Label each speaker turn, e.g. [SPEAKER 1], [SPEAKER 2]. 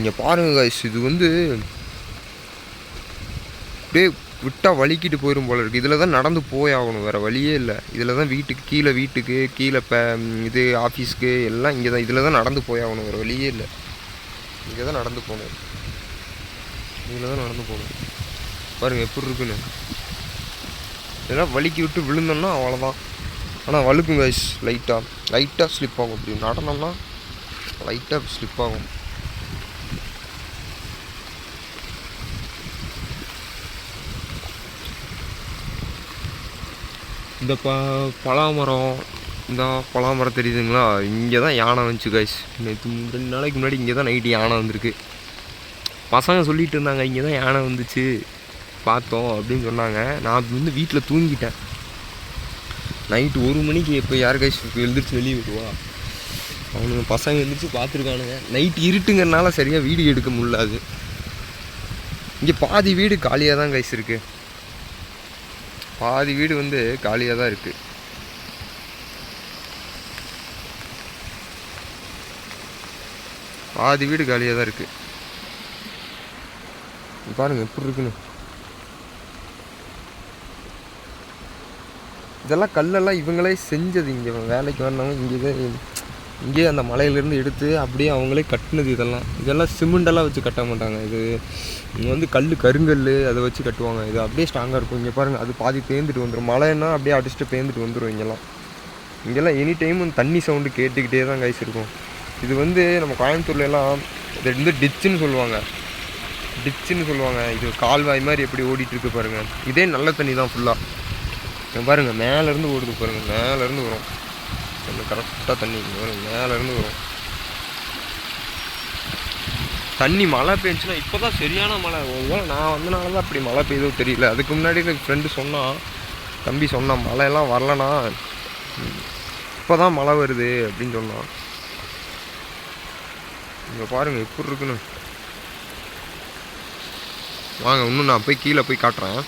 [SPEAKER 1] இங்கே பாருங்க கைஸ், இது வந்து அப்படியே விட்டால் வலிக்கிட்டு போயிடும் போல இருக்குது. இதில் தான் நடந்து போய் ஆகணும், வேறு வழியே இல்லை. இதில் தான் வீட்டுக்கு கீழே இது ஆஃபீஸ்க்கு எல்லாம் இங்கே தான், இதில் தான் நடந்து போய் ஆகணும், வேறு வழியே இல்லை. இங்கே தான் நடந்து போகணும், இதில் தான் நடந்து போகணும். பாருங்கள் எப்படி இருக்குன்னு. இதெல்லாம் வலிக்கி விட்டு விழுந்தோம்னா அவ்வளோதான். ஆனால் வழுக்கும் கைஸ், லைட்டாக ஸ்லிப் ஆகும். அப்படி நடனம்னா லைட்டாக ஸ்லிப் ஆகும். இந்த பலாமரம், இந்த பலாமரம் தெரியுதுங்களா, இங்கே தான் யானை வந்துச்சு கைஸ். நேற்று 2 நாளைக்கு முன்னாடி இங்கே தான் நைட்டு யானை வந்திருக்கு. பசங்க சொல்லிகிட்டு இருந்தாங்க இங்கே தான் யானை வந்துச்சு பார்த்தோம் அப்படின்னு சொன்னாங்க. நான் வந்து வீட்டில் தூங்கிட்டேன். நைட்டு 1 மணிக்கு எப்போ யார் கைஸ் எழுந்திரிச்சு வெளியே விடுவா, அவனுங்க பசங்க எழுந்திரிச்சு பார்த்துருக்கானுங்க. நைட்டு இருட்டுங்கிறனால சரியாக வீடியோ எடுக்க முடியாது. இங்கே பாதி வீடு காலியாக தான் கைஸ் இருக்குது. பாதி வீடு வந்து காலியாக தான் இருக்குது. பாதி வீடு காலியாக தான் இருக்குது. பாருங்கள் எப்படி இருக்குன்னு. இதெல்லாம் கல்லெல்லாம் இவங்களே செஞ்சது. இங்கே வேலைக்கு வந்தவங்க இங்கே அந்த மலையிலேருந்து எடுத்து அப்படியே அவங்களே கட்டினது. இதெல்லாம் சிமெண்டெல்லாம் வச்சு கட்ட மாட்டாங்க. இங்கே வந்து கருங்கல் அதை வச்சு கட்டுவாங்க. இது அப்படியே ஸ்ட்ராங்காக இருக்கும். இங்கே பாருங்கள், அது பாதி பேர்ந்துட்டு வந்துடும். மழைன்னா அப்படியே அடிச்சுட்டு பேர்ந்துட்டு வந்துடும். இங்கெல்லாம் எனி டைமும் தண்ணி சவுண்டு கேட்டுக்கிட்டே தான் கைஸ் இருக்கும். இது வந்து நம்ம கோயம்புத்தூர்லாம் இது வந்து டிச்சுன்னு சொல்லுவாங்க. இது கால்வாய் மாதிரி எப்படி ஓடிட்டுருக்கு பாருங்கள். இதே நல்ல தண்ணி தான் ஃபுல்லாக. பாருங்கள் மேலேருந்து ஓடுது பாருங்கள், மேலேருந்து வரும் கொஞ்சம் கரெக்டாக தண்ணி வரும், மேலேருந்து வரும் தண்ணி. மழை பெஞ்சுன்னா இப்போ தான் சரியான மழை. ஒருவேளை நான் வந்தனால தான் அப்படி மழை பெய்தோ தெரியல. அதுக்கு முன்னாடி எனக்கு ஃப்ரெண்டு தம்பி சொன்னான் மழையெல்லாம் வரலண்ணா, இப்போ தான் மழை வருது அப்படின்னு சொன்னான். இங்கே பாருங்கள் எப்படி இருக்குன்னு. வாங்க இன்னும் நான் கீழே போய் காட்டுறேன்.